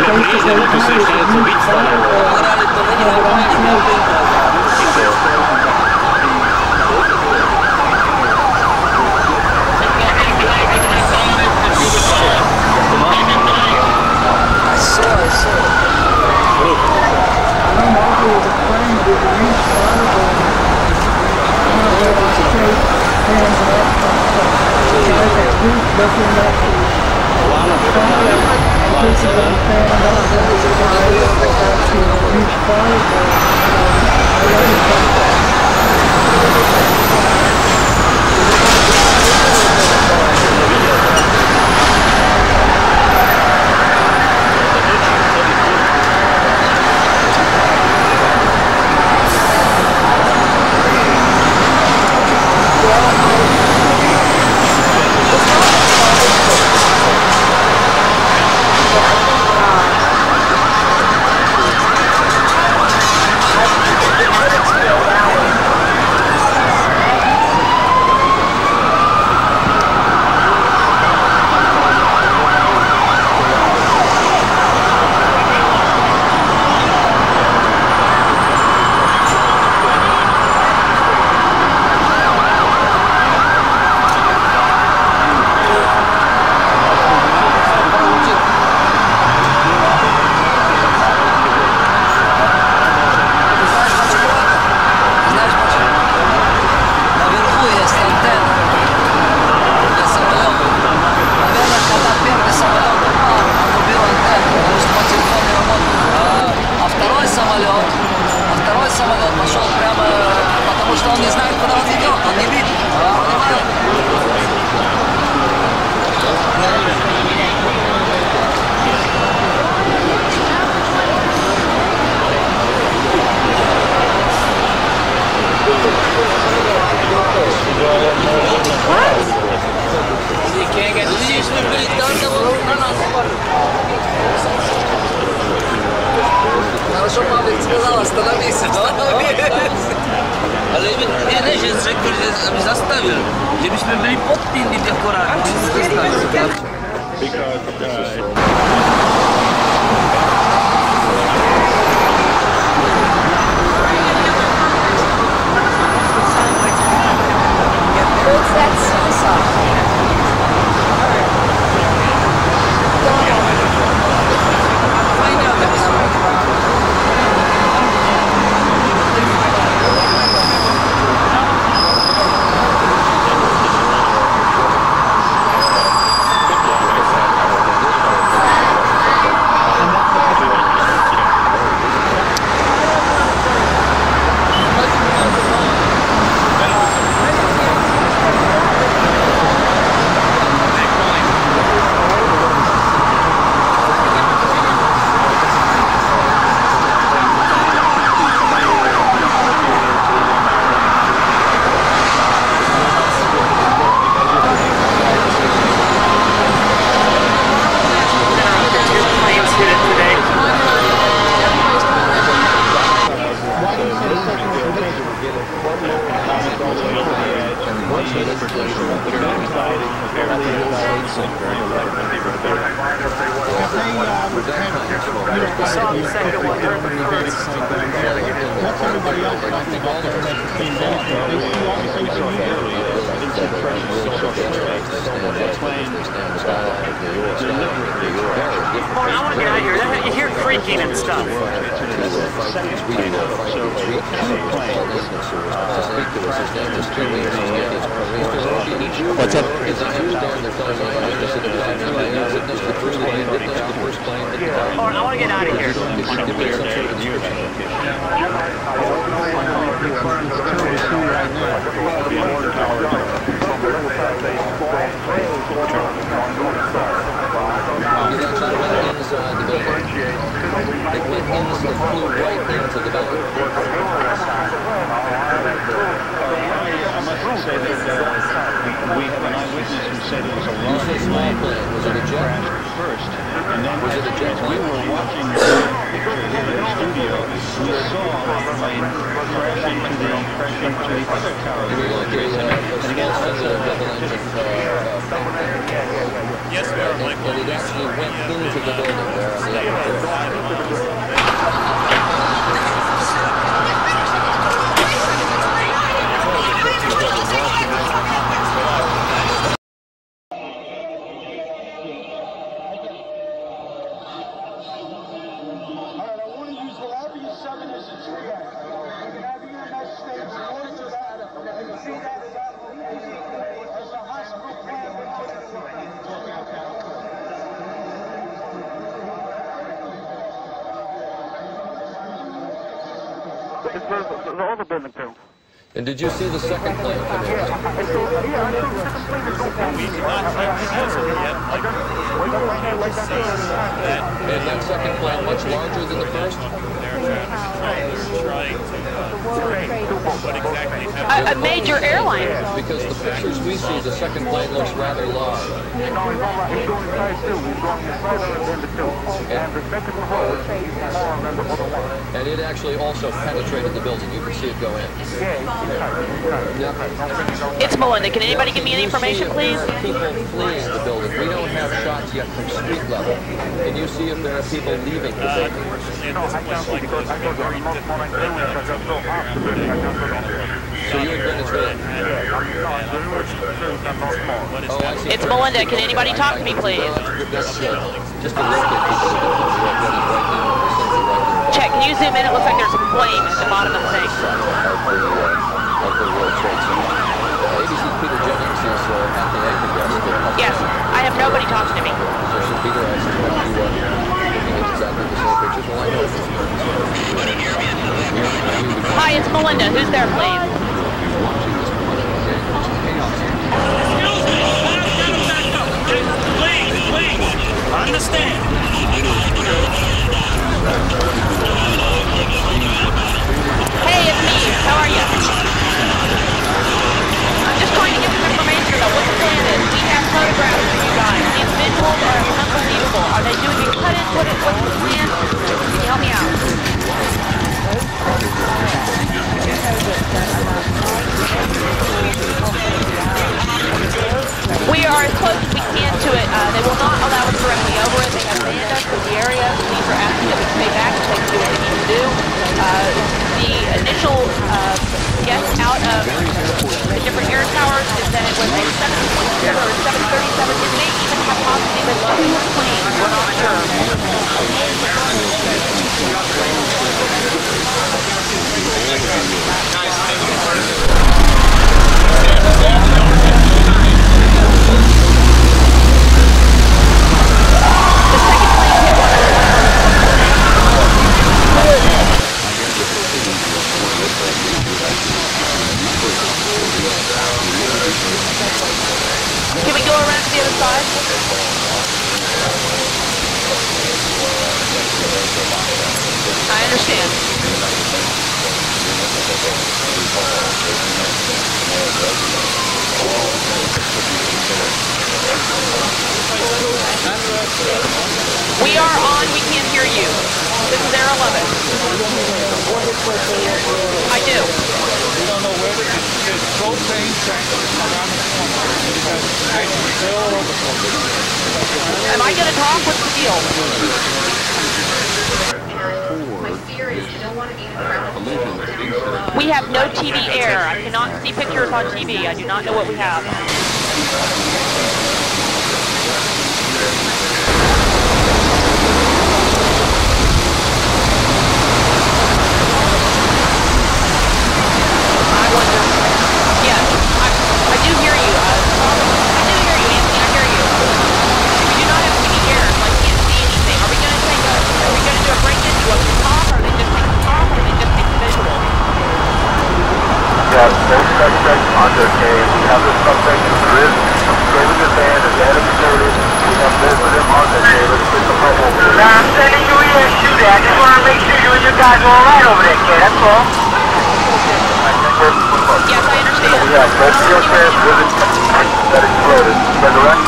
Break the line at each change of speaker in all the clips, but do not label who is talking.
По-прежнему посвящается убийствам.
Хорошо, Павлик сказал, остановись, остановись. Ale nie, że rzekł, że zastawił, żebyśmy byli pod tym dekoratem.
What's that salsa?
I want to get out of here. You hear creaking and stuff.
What's up?
I want to get out of here.
Say that we have an eyewitness who said it was a rocket plane that crashed first, and then as we were watching the picture here in the studio, we saw the plane crash into the other tower. And again, that's
Yes, we are, Michael.
And it actually went into the building there on the upper floor.
All the building too.
And did you see the second plane come in?
We did not check the answer yet, Michael. We can't say that.
And that second plane much larger than the first?
They're trying to what exactly happened.
A major airline.
Because the pictures we see, the second plane looks rather large.
No, he's going inside too. He's going inside than the two. And the second one is smaller than the other one.
And it actually also penetrated the building. You can see it go in.
It's Melinda. Can anybody give me any information, please?
People fleeing the building. We don't have shots yet from street level. Can you see if there are people leaving the building? So you're in Venezuela? Oh, I see.
It's Melinda. Can anybody talk to me, please?
That's just to locate people.
Check. Can you zoom in? It looks like there's a flame at the bottom of the thing.
Of the World Trade Center. ABC's Peter Jennings is at the anchor desk.
Yes. I have nobody talking to me.
So Peter, I suspect you are looking at exactly the same pictures. Well, I know.
Hi, it's Melinda. Who's there, please?
Please, understand.
Hey, it's me. How are you? I'm just trying to get some information about what the plan is. We have photographs of you guys. These visuals are unbelievable. Are they doing a cut-in? What's the plan? Can you help me out? We are as close as we can to it. They will not allow us directly over it. They have banned us from the area. Police are asking that we stay back so they can do what they need to do. The initial guess out of the different air towers is that it was a 727 or 737. It may even have possibly been two planes. We're not sure. Can we go around to the other side? I understand. We are on. We can't hear you. This is Air 11. I do.
We don't know where there's propane tanks around the corner.
Am I going to talk? What's the deal?
My fear is I don't want to be in a crowd.
We have no TV air. I cannot see pictures on TV. I do not know what we have. I wonder. Yes, I do hear you. I do hear you, Anthony. I hear you. We do not have TV air, so I can't see anything. Are we going to do a break-in? Do you want to talk? Or are they just take the talk? Or are they just take the visual?
Yeah, no suspect under A. We have the suspect in the wrist. David is there, the head of security. We have both of them on the day. Let's get the purple. Now, I'm sending you here to do that. I just want to make sure you and your guys are all right over there, kid. That's all.
Yes, I understand.
We have both of your pairs with it that exploded. Is that correct?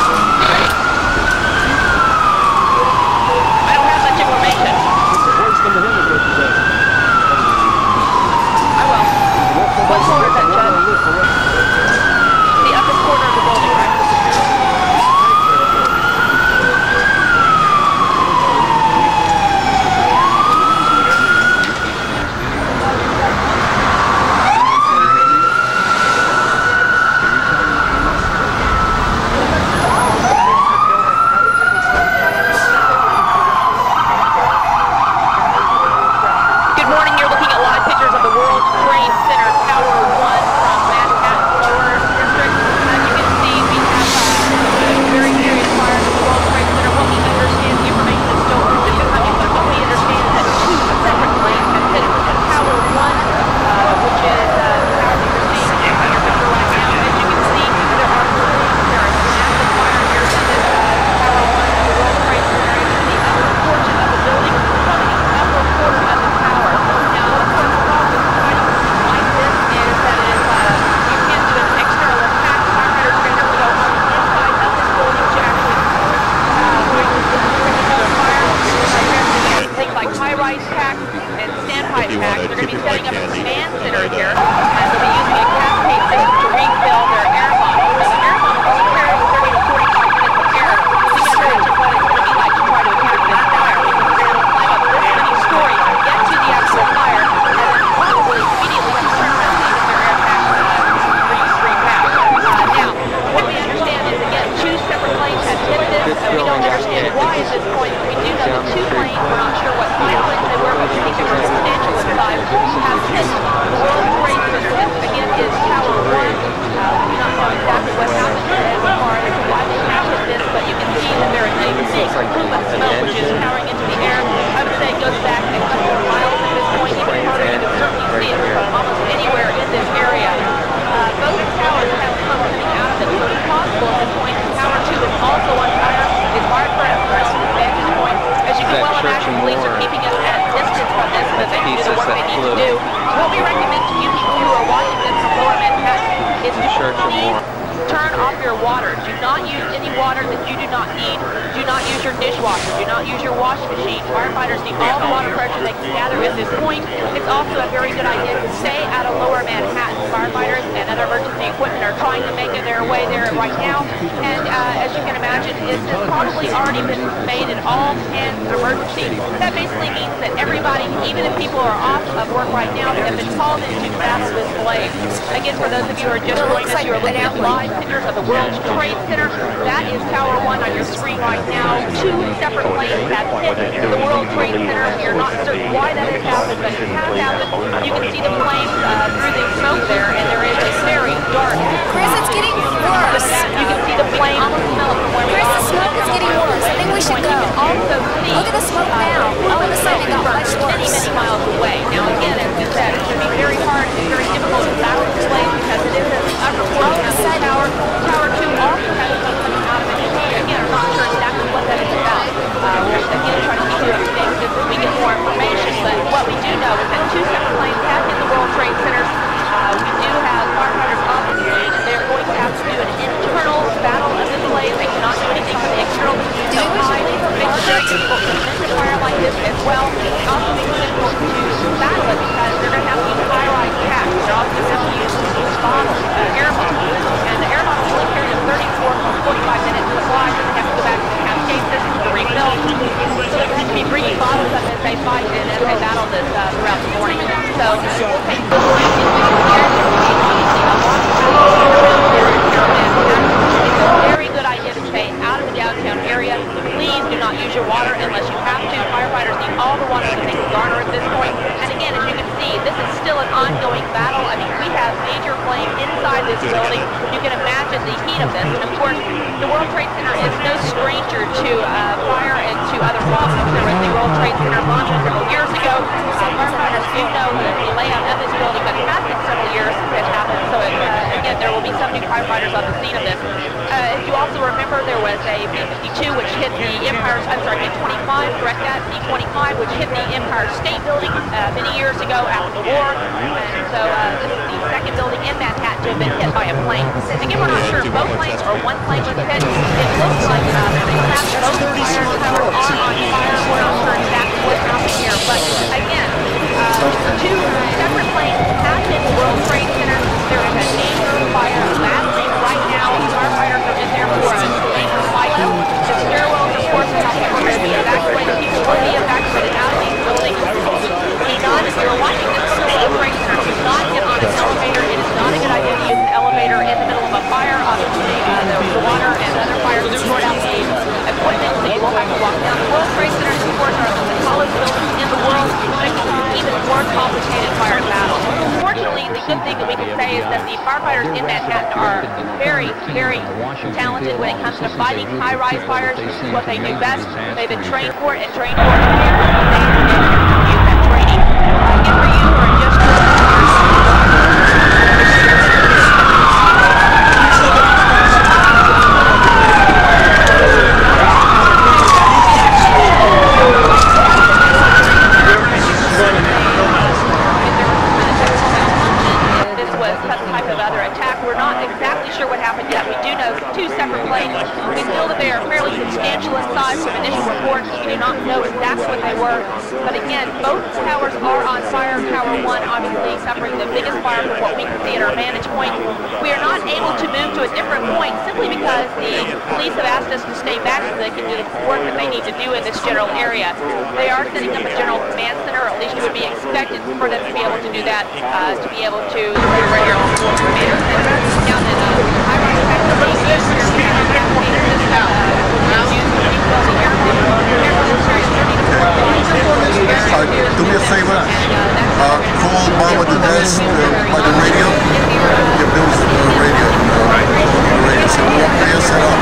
I don't have much information. I will. What floor is that, Judge? The upper corner of the building, right? plume of smoke which is towering into the air. I would say it goes back a couple of miles at this point, even further. You can certainly see it from almost anywhere in this area. Both towers have smoke coming out of them, so it's possible at this point Tower 2 is also on fire. It's hard for us to know from this vantage point. As you can well imagine, police are keeping us at a distance from this so that they can do the work they need to do. What we recommend to you people who are watching this from Lower Manhattan is to please turn off your water. Do not use any water that you do not need. Do not use your dishwasher. Do not use your washing machine. Firefighters need all the water pressure they can gather at this point. It's also a very good idea to stay out of Lower Manhattan. Firefighters and other emergency equipment are trying to make their way there right now. And as you can imagine, this has probably already been made an all-hands emergency. That basically means that everybody, even if people are off of work right now, have been called in to battle this blaze. Again, for those of you who are just joining us, you are looking at live pictures of the World Trade Center. That is Tower 1 on your screen right now. Two separate planes have hit the World Trade Center. We are not certain why that has happened, but it has happened. You can see the flames through the smoke there, and there is a very dark.
Chris, it's getting worse.
You can see the flames. Almost smell it from where we
Chris,
are.
the smoke is getting worse. I think we should go.
Also see,
look at the smoke now. All of a sudden it got much worse.
Many miles away. Now again, as we said, it can be very hard and very difficult to battle this blaze because it is in the upper portion of the tower. Tower 2 also has smoke coming out of it. Again, I'm not sure exactly what that is about. We're again trying to keep you up to date as we get more information, but what we do know is that two separate planes have hit the World Trade Centers. We do have firefighters on the scene, and they're going to have to do an internal battle of this blaze. They cannot do anything from the external. So high, it's very difficult to defend a fire like this as well. It also makes it difficult to battle it because they're going to have to use high-rise packs. They're also going to have to use bottles, air bottles. And the air bottles only carry a 34 to 45 minute supply, so they have to go back to the cascade system to refill. So they're going to be bringing bottles up as they fight and as they battle this throughout the morning. So we'll take the morning into here. It's a very good idea to stay out of the downtown area. Please do not use your water unless you have to. Firefighters need all the water that they can garner at this point. And again, as you can see, this is still an ongoing battle. I mean, we have major flame inside this building. You can imagine the heat of this. And of course, the World Trade Center is no stranger to fire and to other problems. There was the World Trade Center launch several years ago. Firefighters do know the layout of this building, but it has been several years since it happened. So again, there will be some new firefighters on the scene of this. If you also remember, there was a B-52 which hit the Empire, I'm sorry, B-25, correct that, B-25, which hit the Empire State Building many years ago after the war. And so this is the second building in Manhattan to have been hit by a plane. Again, we're not sure if both planes or one plane was hit. It looks like perhaps both fire towers are on fire. We're not sure exactly what's happening here. But again, two separate planes have hit the World Trade Center. There is a dangerous fire battling right now. Firefighters are in there for a dangerous fight. The stairwells, of course, are going to be evacuated. People will be evacuated out of these buildings. If you're watching this from the World Trade Center, do not get on an elevator. It is not a good idea to use an elevator in the middle of a fire. Obviously, the water and other fires do sort out the equipment, so you will have to walk down. The World Trade Center, of course, are the tallest buildings in the world, making an even more complicated fire battle. Fortunately, the good thing that we can say is that the firefighters in Manhattan are very, very talented when it comes to fighting high-rise fires. This is what they do best. They've been trained for it and trained for it. Use that training. Again, for you who are just some type of other attack. We're not exactly sure what happened yet. We do know two separate planes. We feel that they are fairly substantial in size from initial reports. We do not know exactly what they were. But again, both towers are on fire. Tower 1 obviously suffering the biggest fire from what we can see at our vantage point. We are not able to move to a different point simply because the police have asked us to stay back so they can do the work that they need to do in this general area. They are setting up a general command center, or at least you would be expected for them to be able to do that, to be able to right here on the command center. Now that I want to actually good for your camera cascade system, use the rebuilding airplane.
Do me a favor, call Mama the desk by the radio. Give Bill's radio. Radio. So we'll play us set up.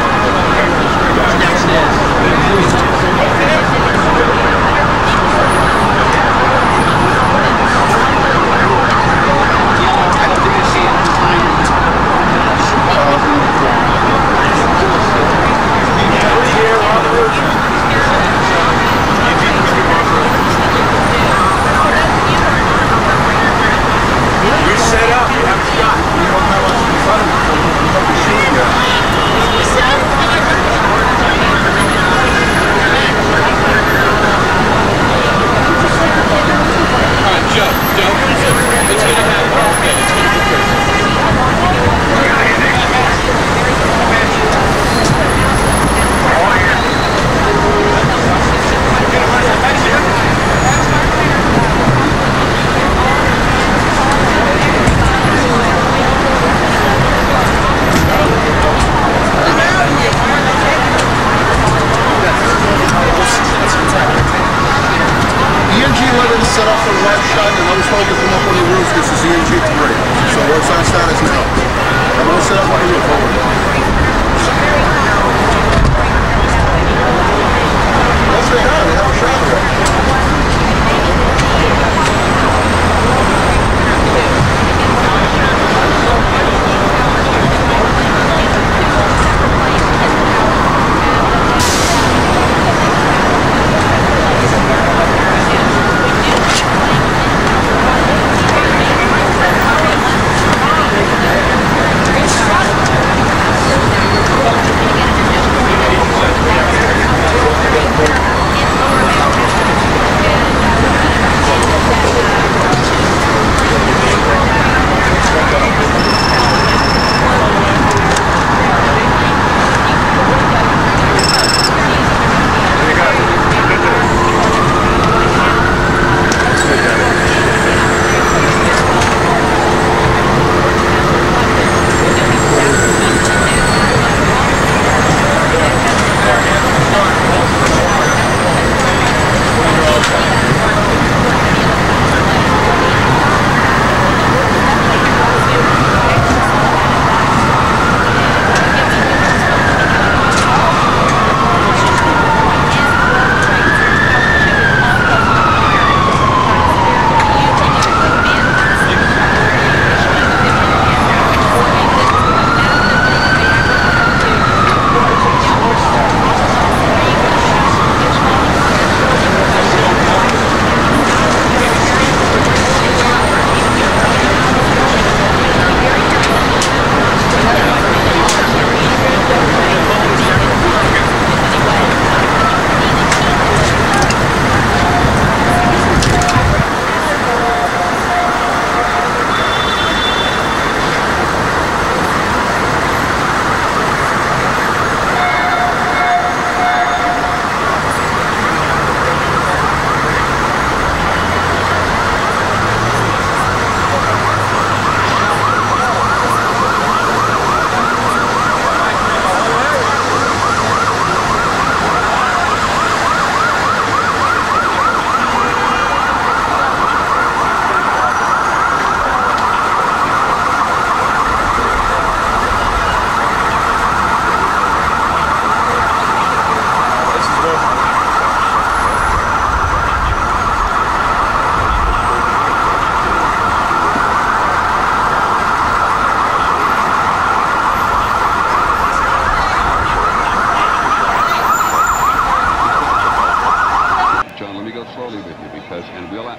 set up for the right shot, and I was told to come up on the roof. This is ENG3. So what's our status now? I'm going to set up on the roof. Yes, they have. They have a shot already.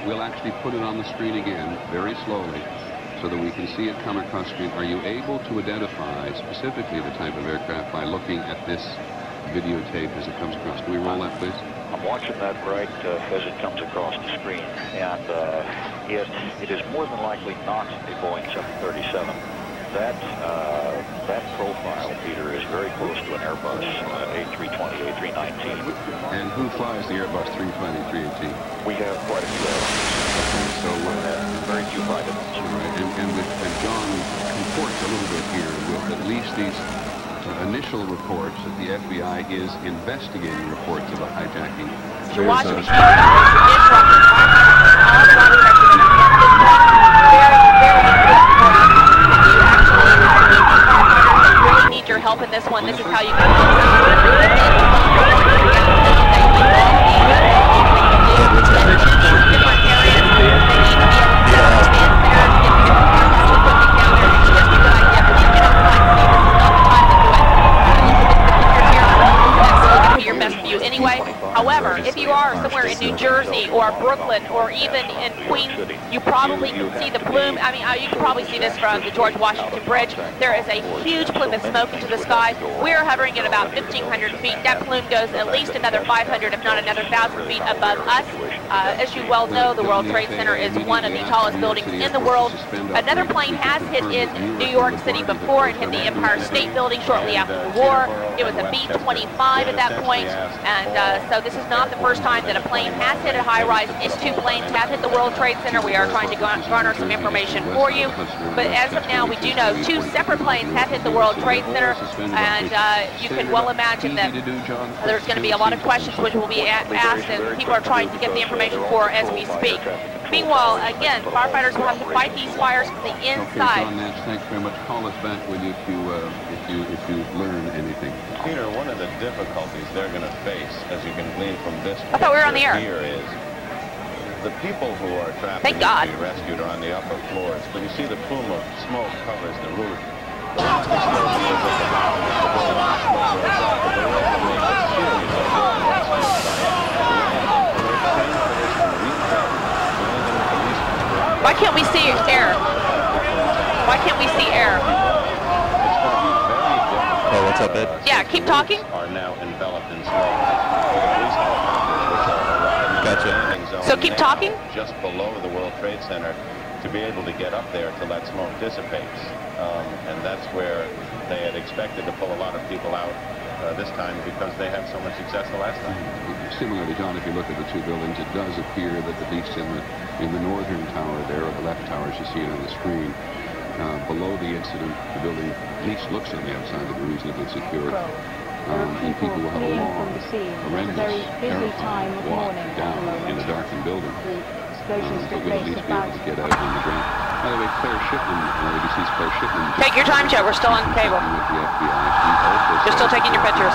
We'll actually put it on the screen again, very slowly, so that we can see it come across screen. Are you able to identify specifically the type of aircraft by looking at this videotape as it comes across? Can we roll that, please?
I'm watching that right as it comes across the screen, and it is more than likely not a Boeing 737. That profile, Peter, is very close to an Airbus A320, A319.
And who flies the Airbus 320, 318?
We have quite a few Airbus. So very few private ones.
Right. And John comports a little bit here with at least these initial reports that the FBI is investigating reports of a hijacking.
You're watching need your help in this one. This is how you go. Your best view anyway. However, if you are somewhere in New Jersey or Brooklyn or even in Queens, you probably can see the plume. I mean, you can probably see this from the George Washington Bridge. There is a huge plume of smoke into the sky. We're hovering at about 1,500 feet. That plume goes at least another 500, if not another 1,000 feet above us. As you well know, the World Trade Center is one of the tallest buildings in the world. Another plane has hit in New York City before. It hit the Empire State Building shortly after the war. It was a B-25 at that point, and so this is not the first time that a plane has hit a high-rise. These two planes have hit the World Trade Center. We are trying to garner some information for you. But as of now, we do know 2 separate planes have hit the World Trade Center, and you can well imagine that there's going to be a lot of questions which will be asked, and people are trying to get the information for as we speak. Meanwhile, again, firefighters will have to fight these fires from the inside.
Okay, John Nash, thanks very much. Call us back, will you, if you learn anything.
Peter, one of the difficulties they're going to face, as you can glean from this
I thought we were on the air.
here, is the people who are trapped
Thank
and
God.
need to be rescued are on the upper floors. But you see the plume of smoke covers the roof.
Why can't we see air? Why can't we see air?
Oh, what's up, Ed?
Yeah, keep talking.
Are now enveloped in smoke. Police helicopters, which are arriving in the landing zone
So keep talking.
just below the World Trade Center, to be able to get up there to let smoke dissipates. And that's where they had expected to pull a lot of people out this time because they had so much success the last time.
Similarly, John, if you look at the 2 buildings, it does appear that at least in the northern tower there, or the left tower as you see it on the screen, below the incident, the building at least looks on the outside to be reasonably secure. And people will have a long, horrendous, terrifying walk down in a darkened building. But we'll at least be able to get out on the ground. By the way, Claire Shipman, ABC's Claire Shipman.
Take your time, Joe. We're still on cable. You're still taking your pictures.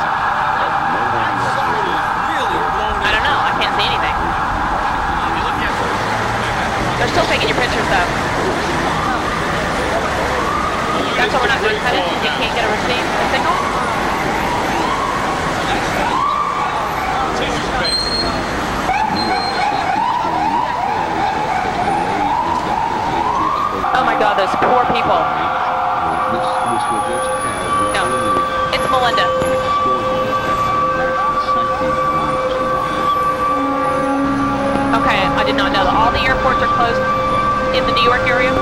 I don't know. I can't see anything. They're still taking your pictures, though. That's why we're not going to cut it. You can't get a receipt, a signal. Oh my God, those poor people. No, it's Melinda. Okay, I did not know that all the airports are closed in the New York area.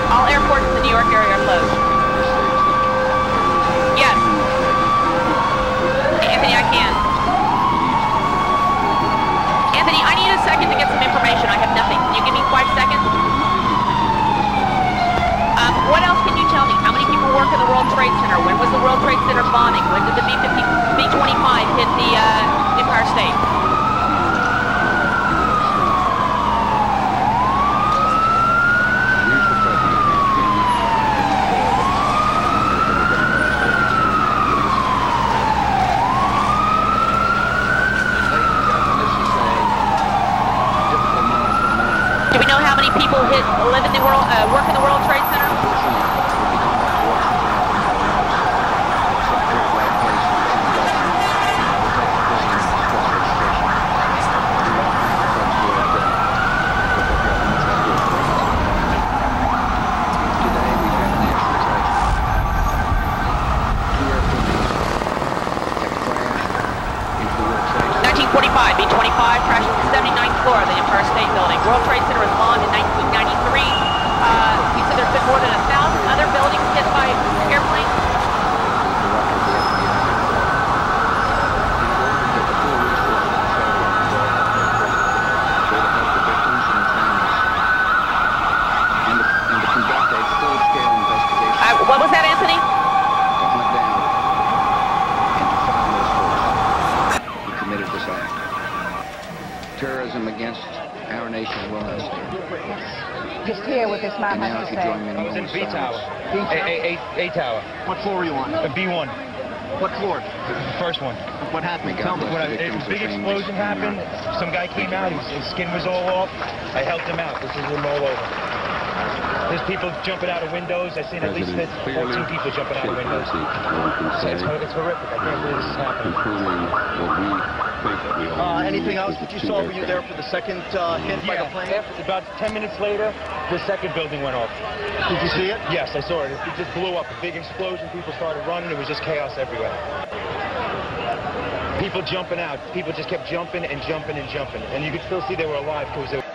All airports in the New York area are closed. Yes. Anthony, I can. Anthony, I need a second to get some information. I have nothing. Can you give me 5 seconds? What else can you tell me? How many people work in the World Trade Center? When was the World Trade Center bombing? When did the B-25 hit the Empire State? Do we know how many people live in the world, work in the World Trade Center? B-25 crashed on the 79th floor of the Empire State Building. World Trade Center was bombed in 1993. You said there's been more than 1,000 other buildings hit by airplanes? What was that, Anthony?
Terrorism against our nation will not stand.
Just hear what this man has to say.
I was in B Tower.
A
Tower.
What floor were you on?
B1.
What floor?
The first one.
What happened?
Tell me.
When
a big explosion happened, some guy came out, his skin was all off. I helped him out. This is him all over. There's people jumping out of windows. I've seen at least 14 people jumping out of windows. It's horrific. I can't believe this is happening.
Anything else that you saw? Were you there for the second hit by the plane?
About 10 minutes later, the second building went off.
Did you see it?
Yes, I saw it. It just blew up. A big explosion. People started running. It was just chaos everywhere. People jumping out. People just kept jumping and jumping and jumping. And you could still see they were alive because they were